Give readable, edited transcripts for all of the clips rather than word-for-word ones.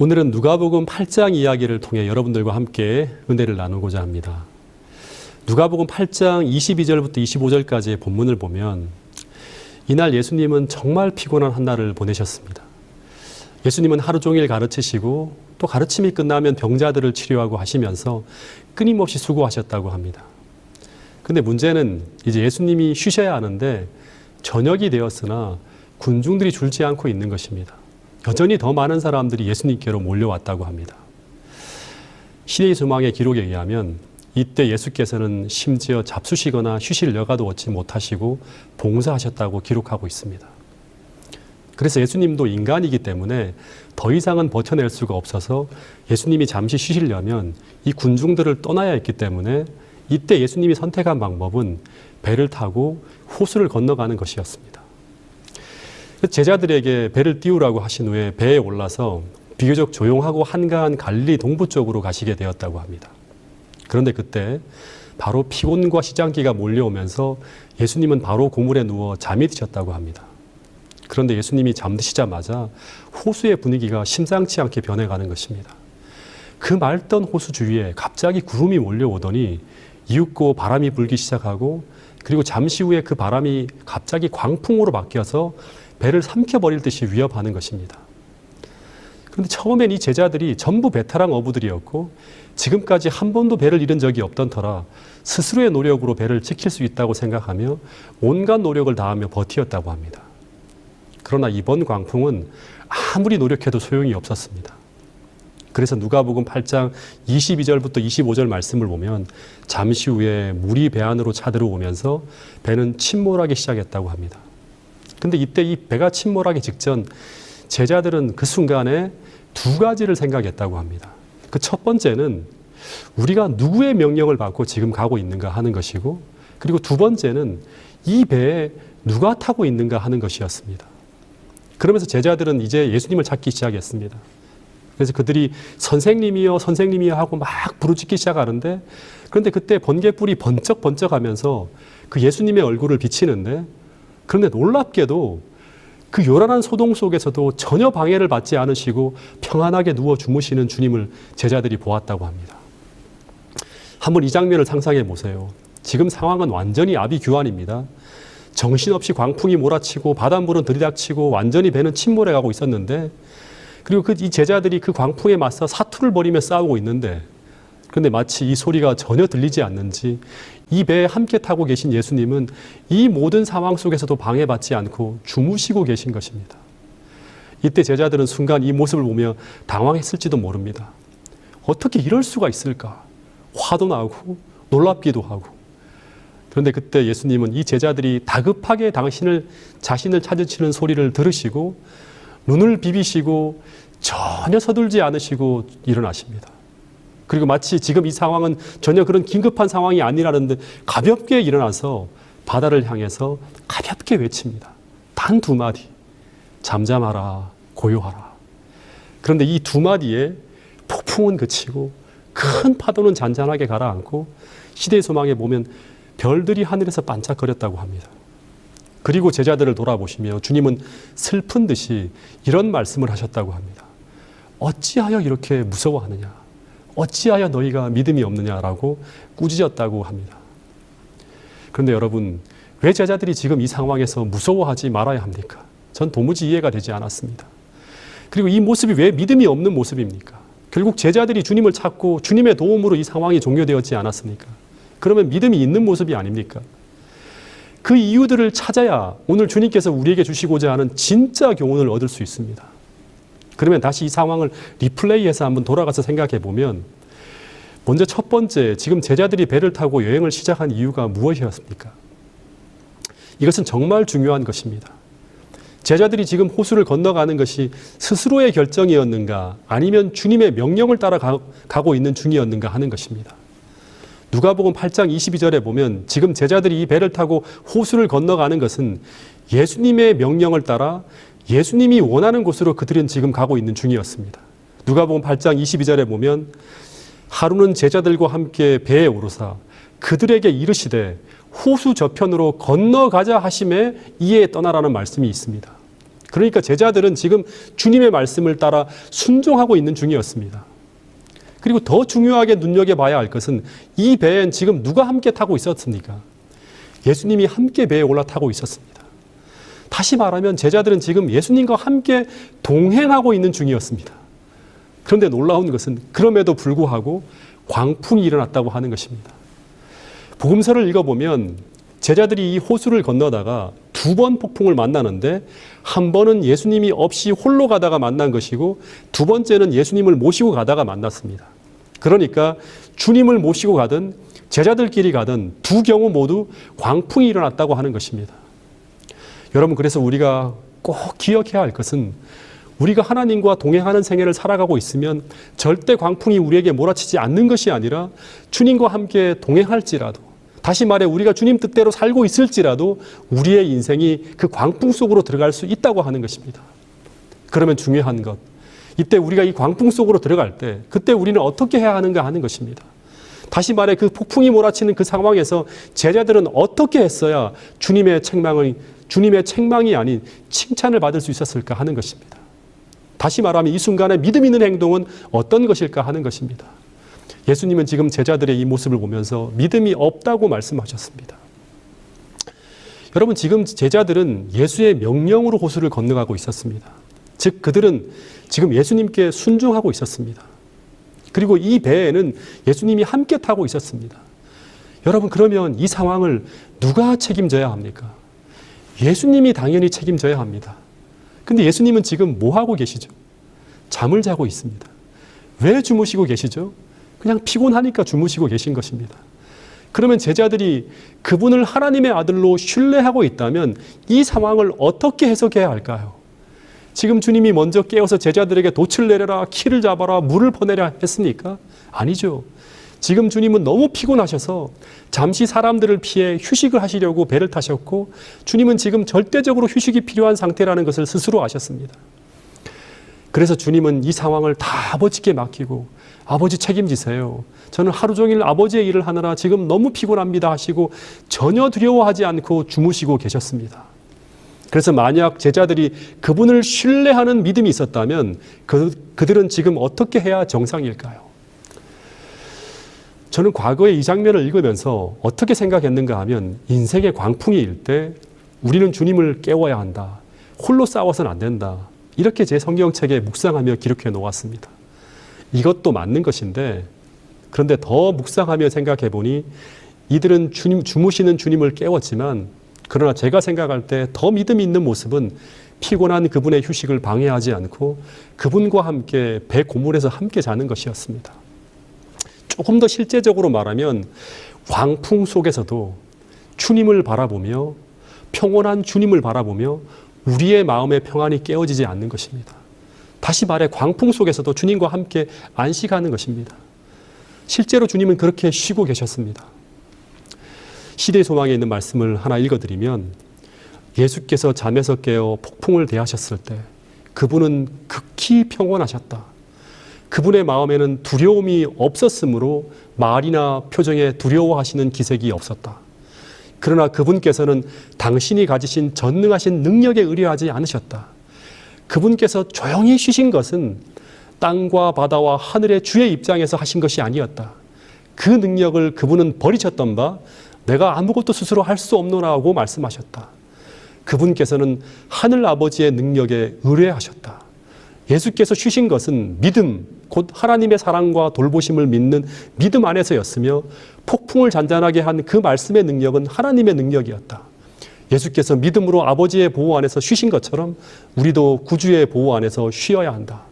오늘은 누가복음 8장 이야기를 통해 여러분들과 함께 은혜를 나누고자 합니다. 누가복음 8장 22절부터 25절까지의 본문을 보면 이날 예수님은 정말 피곤한 한 날을 보내셨습니다. 예수님은 하루 종일 가르치시고 또 가르침이 끝나면 병자들을 치료하고 하시면서 끊임없이 수고하셨다고 합니다. 근데 문제는 이제 예수님이 쉬셔야 하는데 저녁이 되었으나 군중들이 줄지 않고 있는 것입니다. 여전히 더 많은 사람들이 예수님께로 몰려왔다고 합니다. 시대의 소망의 기록에 의하면 이때 예수께서는 심지어 잡수시거나 휴실 여가도 얻지 못하시고 봉사하셨다고 기록하고 있습니다. 그래서 예수님도 인간이기 때문에 더 이상은 버텨낼 수가 없어서 예수님이 잠시 쉬시려면 이 군중들을 떠나야 했기 때문에 이때 예수님이 선택한 방법은 배를 타고 호수를 건너가는 것이었습니다. 제자들에게 배를 띄우라고 하신 후에 배에 올라서 비교적 조용하고 한가한 갈릴리 동부 쪽으로 가시게 되었다고 합니다. 그런데 그때 바로 피곤과 시장기가 몰려오면서 예수님은 바로 고물에 누워 잠이 드셨다고 합니다. 그런데 예수님이 잠드시자마자 호수의 분위기가 심상치 않게 변해가는 것입니다. 그 맑던 호수 주위에 갑자기 구름이 몰려오더니 이윽고 바람이 불기 시작하고 그리고 잠시 후에 그 바람이 갑자기 광풍으로 바뀌어서 배를 삼켜버릴 듯이 위협하는 것입니다. 그런데 처음엔 이 제자들이 전부 베테랑 어부들이었고 지금까지 한 번도 배를 잃은 적이 없던 터라 스스로의 노력으로 배를 지킬 수 있다고 생각하며 온갖 노력을 다하며 버티었다고 합니다. 그러나 이번 광풍은 아무리 노력해도 소용이 없었습니다. 그래서 누가복음 8장 22절부터 25절 말씀을 보면 잠시 후에 물이 배 안으로 차들어오면서 배는 침몰하기 시작했다고 합니다. 근데 이때 이 배가 침몰하기 직전 제자들은 그 순간에 두 가지를 생각했다고 합니다. 그 첫 번째는 우리가 누구의 명령을 받고 지금 가고 있는가 하는 것이고 그리고 두 번째는 이 배에 누가 타고 있는가 하는 것이었습니다. 그러면서 제자들은 이제 예수님을 찾기 시작했습니다. 그래서 그들이 선생님이여 선생님이여 하고 막 부르짖기 시작하는데 그런데 그때 번개불이 번쩍번쩍하면서 그 예수님의 얼굴을 비치는데 그런데 놀랍게도 그 요란한 소동 속에서도 전혀 방해를 받지 않으시고 평안하게 누워 주무시는 주님을 제자들이 보았다고 합니다. 한번 이 장면을 상상해 보세요. 지금 상황은 완전히 아비규환입니다. 정신없이 광풍이 몰아치고 바닷물은 들이닥치고 완전히 배는 침몰해 가고 있었는데 그리고 이 제자들이 그 광풍에 맞서 사투를 벌이며 싸우고 있는데 그런데 마치 이 소리가 전혀 들리지 않는지 이 배에 함께 타고 계신 예수님은 이 모든 상황 속에서도 방해받지 않고 주무시고 계신 것입니다. 이때 제자들은 순간 이 모습을 보며 당황했을지도 모릅니다. 어떻게 이럴 수가 있을까? 화도 나고 놀랍기도 하고. 그런데 그때 예수님은 이 제자들이 다급하게 자신을 찾으시는 소리를 들으시고 눈을 비비시고 전혀 서둘지 않으시고 일어나십니다. 그리고 마치 지금 이 상황은 전혀 그런 긴급한 상황이 아니라는데 가볍게 일어나서 바다를 향해서 가볍게 외칩니다. 단 두 마디. 잠잠하라, 고요하라. 그런데 이 두 마디에 폭풍은 그치고 큰 파도는 잔잔하게 가라앉고 시대의 소망에 보면 별들이 하늘에서 반짝거렸다고 합니다. 그리고 제자들을 돌아보시며 주님은 슬픈 듯이 이런 말씀을 하셨다고 합니다. 어찌하여 이렇게 무서워하느냐? 어찌하여 너희가 믿음이 없느냐라고 꾸짖었다고 합니다. 그런데 여러분, 왜 제자들이 지금 이 상황에서 무서워하지 말아야 합니까? 전 도무지 이해가 되지 않았습니다. 그리고 이 모습이 왜 믿음이 없는 모습입니까? 결국 제자들이 주님을 찾고 주님의 도움으로 이 상황이 종료되었지 않았습니까? 그러면 믿음이 있는 모습이 아닙니까? 그 이유들을 찾아야 오늘 주님께서 우리에게 주시고자 하는 진짜 교훈을 얻을 수 있습니다. 그러면 다시 이 상황을 리플레이해서 한번 돌아가서 생각해 보면 먼저 첫 번째, 지금 제자들이 배를 타고 여행을 시작한 이유가 무엇이었습니까? 이것은 정말 중요한 것입니다. 제자들이 지금 호수를 건너가는 것이 스스로의 결정이었는가 아니면 주님의 명령을 따라 가고 있는 중이었는가 하는 것입니다. 누가복음 8장 22절에 보면 지금 제자들이 이 배를 타고 호수를 건너가는 것은 예수님의 명령을 따라 예수님이 원하는 곳으로 그들은 지금 가고 있는 중이었습니다. 누가복음 8장 22절에 보면 하루는 제자들과 함께 배에 오르사 그들에게 이르시되 호수 저편으로 건너가자 하심에 이에 떠나라는 말씀이 있습니다. 그러니까 제자들은 지금 주님의 말씀을 따라 순종하고 있는 중이었습니다. 그리고 더 중요하게 눈여겨봐야 할 것은 이 배엔 지금 누가 함께 타고 있었습니까? 예수님이 함께 배에 올라타고 있었습니다. 다시 말하면 제자들은 지금 예수님과 함께 동행하고 있는 중이었습니다. 그런데 놀라운 것은 그럼에도 불구하고 광풍이 일어났다고 하는 것입니다. 복음서를 읽어보면 제자들이 이 호수를 건너다가 2번 폭풍을 만나는데 한 번은 예수님이 없이 홀로 가다가 만난 것이고 두 번째는 예수님을 모시고 가다가 만났습니다. 그러니까 주님을 모시고 가든 제자들끼리 가든 두 경우 모두 광풍이 일어났다고 하는 것입니다. 여러분, 그래서 우리가 꼭 기억해야 할 것은 우리가 하나님과 동행하는 생애를 살아가고 있으면 절대 광풍이 우리에게 몰아치지 않는 것이 아니라 주님과 함께 동행할지라도, 다시 말해 우리가 주님 뜻대로 살고 있을지라도 우리의 인생이 그 광풍 속으로 들어갈 수 있다고 하는 것입니다. 그러면 중요한 것, 이때 우리가 이 광풍 속으로 들어갈 때 그때 우리는 어떻게 해야 하는가 하는 것입니다. 다시 말해 그 폭풍이 몰아치는 그 상황에서 제자들은 어떻게 했어야 주님의 책망이 아닌 칭찬을 받을 수 있었을까 하는 것입니다. 다시 말하면 이 순간에 믿음 있는 행동은 어떤 것일까 하는 것입니다. 예수님은 지금 제자들의 이 모습을 보면서 믿음이 없다고 말씀하셨습니다. 여러분, 지금 제자들은 예수의 명령으로 호수를 건너가고 있었습니다. 즉 그들은 지금 예수님께 순종하고 있었습니다. 그리고 이 배에는 예수님이 함께 타고 있었습니다. 여러분, 그러면 이 상황을 누가 책임져야 합니까? 예수님이 당연히 책임져야 합니다. 근데 예수님은 지금 뭐 하고 계시죠? 잠을 자고 있습니다. 왜 주무시고 계시죠? 그냥 피곤하니까 주무시고 계신 것입니다. 그러면 제자들이 그분을 하나님의 아들로 신뢰하고 있다면 이 상황을 어떻게 해석해야 할까요? 지금 주님이 먼저 깨어서 제자들에게 돛을 내려라, 키를 잡아라, 물을 퍼내라 했습니까? 아니죠. 지금 주님은 너무 피곤하셔서 잠시 사람들을 피해 휴식을 하시려고 배를 타셨고 주님은 지금 절대적으로 휴식이 필요한 상태라는 것을 스스로 아셨습니다. 그래서 주님은 이 상황을 다 아버지께 맡기고 아버지 책임지세요. 저는 하루 종일 아버지의 일을 하느라 지금 너무 피곤합니다 하시고 전혀 두려워하지 않고 주무시고 계셨습니다. 그래서 만약 제자들이 그분을 신뢰하는 믿음이 있었다면 그들은 지금 어떻게 해야 정상일까요? 저는 과거에 이 장면을 읽으면서 어떻게 생각했는가 하면 인생의 광풍이 일 때 우리는 주님을 깨워야 한다. 홀로 싸워서는 안 된다. 이렇게 제 성경책에 묵상하며 기록해 놓았습니다. 이것도 맞는 것인데 그런데 더 묵상하며 생각해 보니 이들은 주무시는 주님을 깨웠지만 그러나 제가 생각할 때 더 믿음이 있는 모습은 피곤한 그분의 휴식을 방해하지 않고 그분과 함께 배 고물에서 함께 자는 것이었습니다. 조금 더 실제적으로 말하면 광풍 속에서도 주님을 바라보며 평온한 주님을 바라보며 우리의 마음의 평안이 깨어지지 않는 것입니다. 다시 말해 광풍 속에서도 주님과 함께 안식하는 것입니다. 실제로 주님은 그렇게 쉬고 계셨습니다. 시대의 소망에 있는 말씀을 하나 읽어드리면 예수께서 잠에서 깨어 폭풍을 대하셨을 때 그분은 극히 평온하셨다. 그분의 마음에는 두려움이 없었으므로 말이나 표정에 두려워하시는 기색이 없었다. 그러나 그분께서는 당신이 가지신 전능하신 능력에 의뢰하지 않으셨다. 그분께서 조용히 쉬신 것은 땅과 바다와 하늘의 주의 입장에서 하신 것이 아니었다. 그 능력을 그분은 버리셨던 바 내가 아무것도 스스로 할 수 없노라고 말씀하셨다. 그분께서는 하늘 아버지의 능력에 의뢰하셨다. 예수께서 쉬신 것은 믿음, 곧 하나님의 사랑과 돌보심을 믿는 믿음 안에서였으며 폭풍을 잔잔하게 한 그 말씀의 능력은 하나님의 능력이었다. 예수께서 믿음으로 아버지의 보호 안에서 쉬신 것처럼 우리도 구주의 보호 안에서 쉬어야 한다.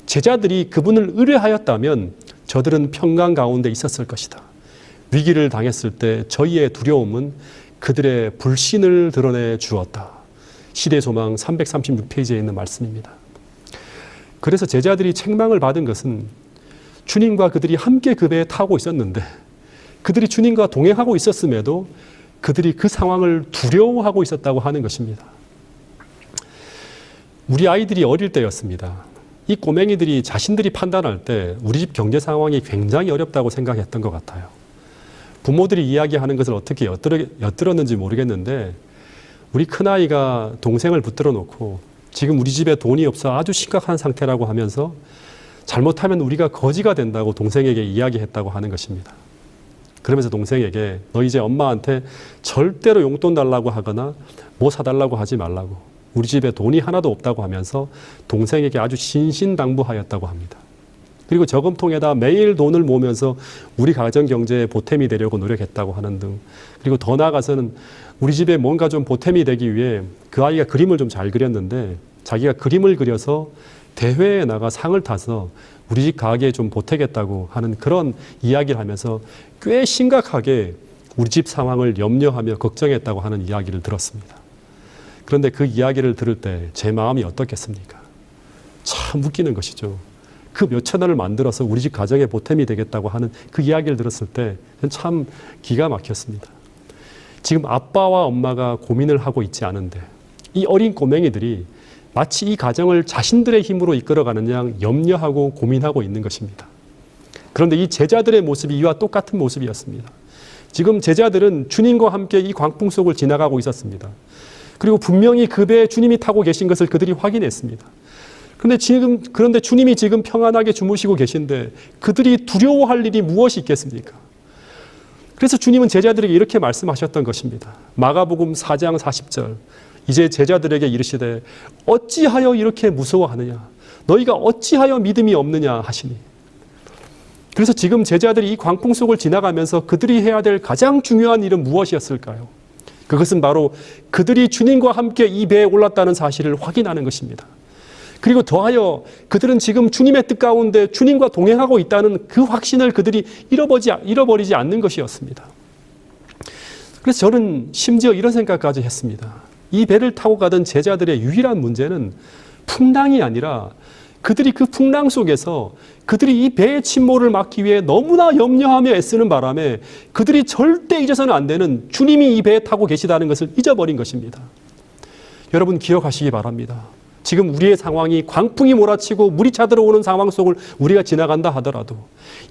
제자들이 그분을 의뢰하였다면 저들은 평강 가운데 있었을 것이다. 위기를 당했을 때 저희의 두려움은 그들의 불신을 드러내 주었다. 시대 소망 336페이지에 있는 말씀입니다. 그래서 제자들이 책망을 받은 것은 주님과 그들이 함께 그 배에 타고 있었는데 그들이 주님과 동행하고 있었음에도 그들이 그 상황을 두려워하고 있었다고 하는 것입니다. 우리 아이들이 어릴 때였습니다. 이 꼬맹이들이 자신들이 판단할 때 우리 집 경제 상황이 굉장히 어렵다고 생각했던 것 같아요. 부모들이 이야기하는 것을 어떻게 엿들었는지 모르겠는데 우리 큰아이가 동생을 붙들어 놓고 지금 우리 집에 돈이 없어 아주 심각한 상태라고 하면서 잘못하면 우리가 거지가 된다고 동생에게 이야기했다고 하는 것입니다. 그러면서 동생에게 너 이제 엄마한테 절대로 용돈 달라고 하거나 뭐 사달라고 하지 말라고, 우리 집에 돈이 하나도 없다고 하면서 동생에게 아주 신신당부하였다고 합니다. 그리고 저금통에다 매일 돈을 모으면서 우리 가정 경제에 보탬이 되려고 노력했다고 하는 등, 그리고 더 나아가서는 우리 집에 뭔가 좀 보탬이 되기 위해 그 아이가 그림을 좀 잘 그렸는데 자기가 그림을 그려서 대회에 나가 상을 타서 우리 집 가게에 좀 보태겠다고 하는 그런 이야기를 하면서 꽤 심각하게 우리 집 상황을 염려하며 걱정했다고 하는 이야기를 들었습니다. 그런데 그 이야기를 들을 때 제 마음이 어떻겠습니까? 참 웃기는 것이죠. 그 몇천 원을 만들어서 우리 집 가정에 보탬이 되겠다고 하는 그 이야기를 들었을 때 참 기가 막혔습니다. 지금 아빠와 엄마가 고민을 하고 있지 않은데 이 어린 꼬맹이들이 마치 이 가정을 자신들의 힘으로 이끌어가는 양 염려하고 고민하고 있는 것입니다. 그런데 이 제자들의 모습이 이와 똑같은 모습이었습니다. 지금 제자들은 주님과 함께 이 광풍 속을 지나가고 있었습니다. 그리고 분명히 그 배에 주님이 타고 계신 것을 그들이 확인했습니다. 그런데 주님이 지금 평안하게 주무시고 계신데 그들이 두려워할 일이 무엇이 있겠습니까? 그래서 주님은 제자들에게 이렇게 말씀하셨던 것입니다. 마가복음 4장 40절. 이제 제자들에게 이르시되 어찌하여 이렇게 무서워하느냐? 너희가 어찌하여 믿음이 없느냐 하시니. 그래서 지금 제자들이 이 광풍 속을 지나가면서 그들이 해야 될 가장 중요한 일은 무엇이었을까요? 그것은 바로 그들이 주님과 함께 이 배에 올랐다는 사실을 확인하는 것입니다. 그리고 더하여 그들은 지금 주님의 뜻 가운데 주님과 동행하고 있다는 그 확신을 그들이 잃어버리지 않는 것이었습니다. 그래서 저는 심지어 이런 생각까지 했습니다. 이 배를 타고 가던 제자들의 유일한 문제는 풍랑이 아니라 그들이 그 풍랑 속에서 그들이 이 배의 침몰을 막기 위해 너무나 염려하며 애쓰는 바람에 그들이 절대 잊어서는 안 되는 주님이 이 배에 타고 계시다는 것을 잊어버린 것입니다. 여러분 기억하시기 바랍니다. 지금 우리의 상황이 광풍이 몰아치고 물이 차들어오는 상황 속을 우리가 지나간다 하더라도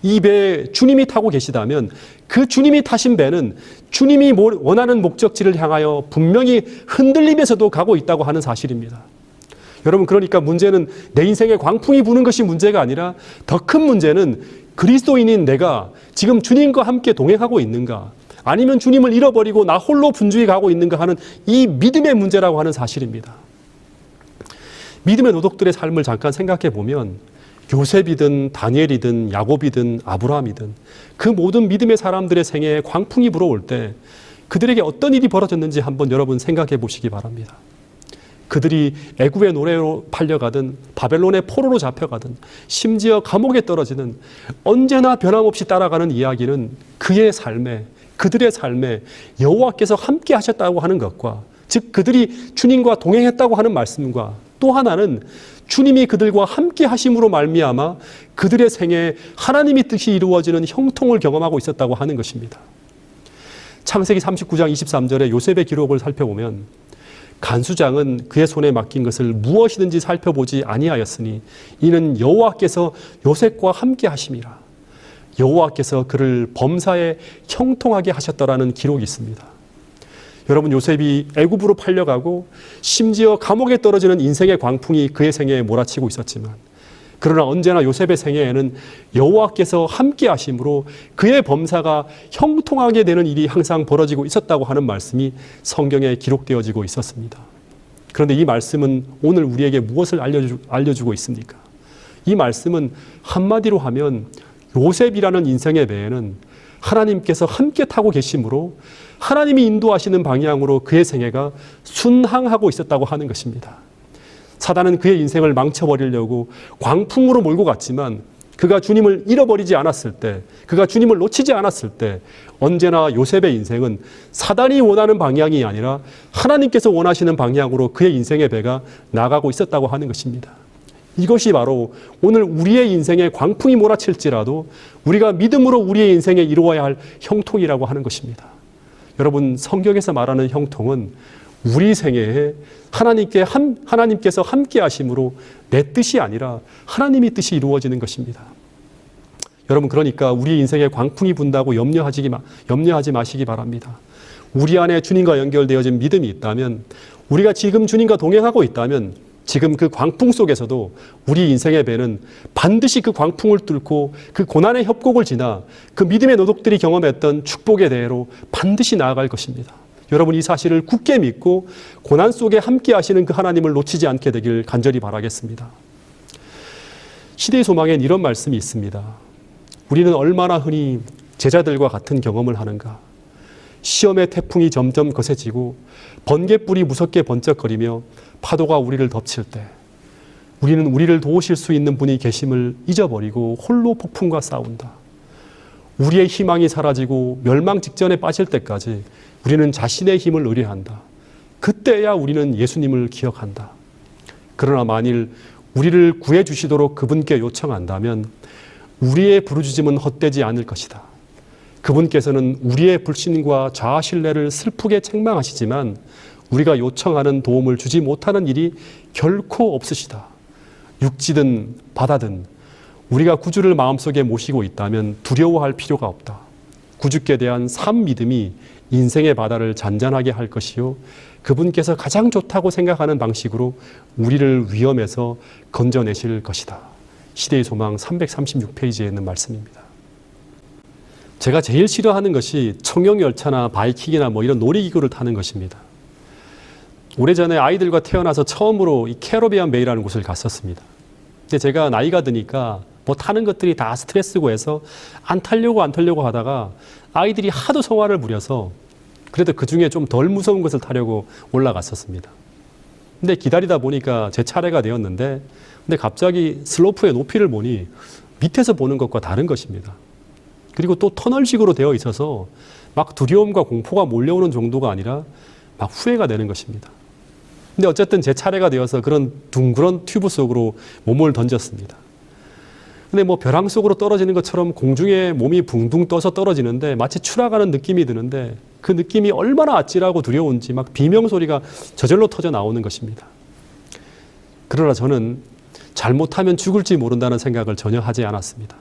이 배에 주님이 타고 계시다면 그 주님이 타신 배는 주님이 원하는 목적지를 향하여 분명히 흔들리면서도 가고 있다고 하는 사실입니다. 여러분 그러니까 문제는 내 인생에 광풍이 부는 것이 문제가 아니라 더 큰 문제는 그리스도인인 내가 지금 주님과 함께 동행하고 있는가, 아니면 주님을 잃어버리고 나 홀로 분주히 가고 있는가 하는 이 믿음의 문제라고 하는 사실입니다. 믿음의 도덕들의 삶을 잠깐 생각해 보면 요셉이든 다니엘이든 야곱이든 아브라함이든 그 모든 믿음의 사람들의 생애에 광풍이 불어올 때 그들에게 어떤 일이 벌어졌는지 한번 여러분 생각해 보시기 바랍니다. 그들이 애굽의 노예로 팔려가든 바벨론의 포로로 잡혀가든 심지어 감옥에 떨어지는 언제나 변함없이 따라가는 이야기는 그의 삶에, 그들의 삶에 여호와께서 함께 하셨다고 하는 것과, 즉 그들이 주님과 동행했다고 하는 말씀과, 또 하나는 주님이 그들과 함께 하심으로 말미암아 그들의 생애에 하나님의 뜻이 이루어지는 형통을 경험하고 있었다고 하는 것입니다. 창세기 39장 23절의 요셉의 기록을 살펴보면 간수장은 그의 손에 맡긴 것을 무엇이든지 살펴보지 아니하였으니 이는 여호와께서 요셉과 함께 하심이라. 여호와께서 그를 범사에 형통하게 하셨더라는 기록이 있습니다. 여러분 요셉이 애굽으로 팔려가고 심지어 감옥에 떨어지는 인생의 광풍이 그의 생애에 몰아치고 있었지만, 그러나 언제나 요셉의 생애에는 여호와께서 함께 하심으로 그의 범사가 형통하게 되는 일이 항상 벌어지고 있었다고 하는 말씀이 성경에 기록되어지고 있었습니다. 그런데 이 말씀은 오늘 우리에게 무엇을 알려주고 있습니까? 이 말씀은 한마디로 하면 요셉이라는 인생의 배에는 하나님께서 함께 타고 계심으로 하나님이 인도하시는 방향으로 그의 생애가 순항하고 있었다고 하는 것입니다. 사단은 그의 인생을 망쳐버리려고 광풍으로 몰고 갔지만 그가 주님을 잃어버리지 않았을 때, 그가 주님을 놓치지 않았을 때 언제나 요셉의 인생은 사단이 원하는 방향이 아니라 하나님께서 원하시는 방향으로 그의 인생의 배가 나가고 있었다고 하는 것입니다. 이것이 바로 오늘 우리의 인생에 광풍이 몰아칠지라도 우리가 믿음으로 우리의 인생에 이루어야 할 형통이라고 하는 것입니다. 여러분 성경에서 말하는 형통은 우리 생애에 하나님께서 함께 하심으로 내 뜻이 아니라 하나님의 뜻이 이루어지는 것입니다. 여러분 그러니까 우리 인생에 광풍이 분다고 염려하지 마시기 바랍니다. 우리 안에 주님과 연결되어진 믿음이 있다면, 우리가 지금 주님과 동행하고 있다면 지금 그 광풍 속에서도 우리 인생의 배는 반드시 그 광풍을 뚫고 그 고난의 협곡을 지나 그 믿음의 노독들이 경험했던 축복의 대회로 반드시 나아갈 것입니다. 여러분 이 사실을 굳게 믿고 고난 속에 함께 하시는 그 하나님을 놓치지 않게 되길 간절히 바라겠습니다. 시대의 소망엔 이런 말씀이 있습니다. 우리는 얼마나 흔히 제자들과 같은 경험을 하는가. 시험의 태풍이 점점 거세지고 번갯불이 무섭게 번쩍거리며 파도가 우리를 덮칠 때 우리는 우리를 도우실 수 있는 분이 계심을 잊어버리고 홀로 폭풍과 싸운다. 우리의 희망이 사라지고 멸망 직전에 빠질 때까지 우리는 자신의 힘을 의뢰한다. 그때야 우리는 예수님을 기억한다. 그러나 만일 우리를 구해주시도록 그분께 요청한다면 우리의 부르짖음은 헛되지 않을 것이다. 그분께서는 우리의 불신과 자아신뢰를 슬프게 책망하시지만 우리가 요청하는 도움을 주지 못하는 일이 결코 없으시다. 육지든 바다든 우리가 구주를 마음속에 모시고 있다면 두려워할 필요가 없다. 구주께 대한 산 믿음이 인생의 바다를 잔잔하게 할 것이요 그분께서 가장 좋다고 생각하는 방식으로 우리를 위험에서 건져내실 것이다. 시대의 소망 336페이지에 있는 말씀입니다. 제가 제일 싫어하는 것이 청룡열차나 바이킹이나 이런 놀이기구를 타는 것입니다. 오래전에 아이들과 태어나서 처음으로 이 캐러비안 베이라는 곳을 갔었습니다. 근데 제가 나이가 드니까 타는 것들이 다 스트레스고 해서 안 타려고 하다가 아이들이 하도 성화를 부려서 그래도 그 중에 좀 덜 무서운 것을 타려고 올라갔었습니다. 근데 기다리다 보니까 제 차례가 되었는데 근데 갑자기 슬로프의 높이를 보니 밑에서 보는 것과 다른 것입니다. 그리고 또 터널식으로 되어 있어서 막 두려움과 공포가 몰려오는 정도가 아니라 막 후회가 되는 것입니다. 근데 어쨌든 제 차례가 되어서 그런 둥그런 튜브 속으로 몸을 던졌습니다. 근데 벼랑 속으로 떨어지는 것처럼 공중에 몸이 붕붕 떠서 떨어지는데 마치 추락하는 느낌이 드는데 그 느낌이 얼마나 아찔하고 두려운지 막 비명소리가 저절로 터져 나오는 것입니다. 그러나 저는 잘못하면 죽을지 모른다는 생각을 전혀 하지 않았습니다.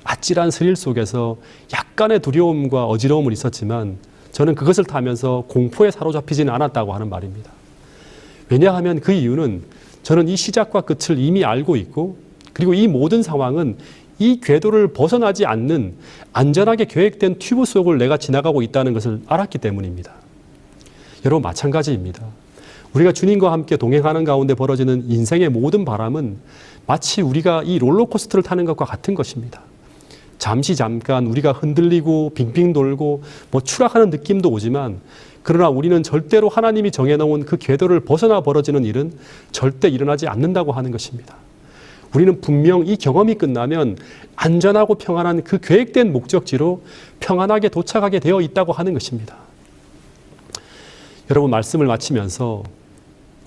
아찔한 스릴 속에서 약간의 두려움과 어지러움은 있었지만 저는 그것을 타면서 공포에 사로잡히지는 않았다고 하는 말입니다. 왜냐하면 그 이유는 저는 이 시작과 끝을 이미 알고 있고 그리고 이 모든 상황은 이 궤도를 벗어나지 않는 안전하게 계획된 튜브 속을 내가 지나가고 있다는 것을 알았기 때문입니다. 여러분 마찬가지입니다. 우리가 주님과 함께 동행하는 가운데 벌어지는 인생의 모든 바람은 마치 우리가 이 롤러코스터를 타는 것과 같은 것입니다. 잠깐 우리가 흔들리고 빙빙 돌고 추락하는 느낌도 오지만 그러나 우리는 절대로 하나님이 정해놓은 그 궤도를 벗어나 벌어지는 일은 절대 일어나지 않는다고 하는 것입니다. 우리는 분명 이 경험이 끝나면 안전하고 평안한 그 계획된 목적지로 평안하게 도착하게 되어 있다고 하는 것입니다. 여러분 말씀을 마치면서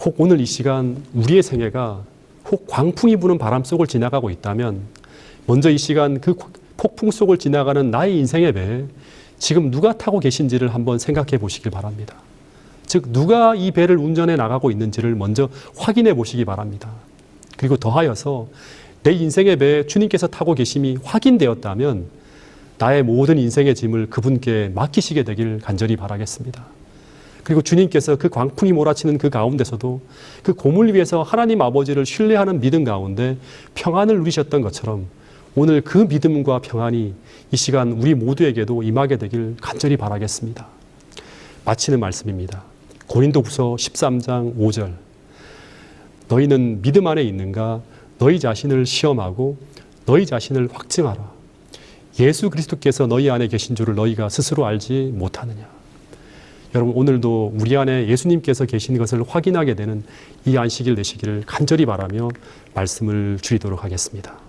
혹 오늘 이 시간 우리의 생애가 혹 광풍이 부는 바람 속을 지나가고 있다면 먼저 이 시간 그 폭풍 속을 지나가는 나의 인생의 배에 지금 누가 타고 계신지를 한번 생각해 보시길 바랍니다. 즉 누가 이 배를 운전해 나가고 있는지를 먼저 확인해 보시기 바랍니다. 그리고 더하여서 내 인생의 배에 주님께서 타고 계심이 확인되었다면 나의 모든 인생의 짐을 그분께 맡기시게 되길 간절히 바라겠습니다. 그리고 주님께서 그 광풍이 몰아치는 그 가운데서도 그 고물 위에서 하나님 아버지를 신뢰하는 믿음 가운데 평안을 누리셨던 것처럼 오늘 그 믿음과 평안이 이 시간 우리 모두에게도 임하게 되길 간절히 바라겠습니다. 마치는 말씀입니다. 고린도후서 13장 5절 너희는 믿음 안에 있는가? 너희 자신을 시험하고 너희 자신을 확증하라. 예수 그리스도께서 너희 안에 계신 줄을 너희가 스스로 알지 못하느냐. 여러분 오늘도 우리 안에 예수님께서 계신 것을 확인하게 되는 이 안식일 되시기를 간절히 바라며 말씀을 줄이도록 하겠습니다.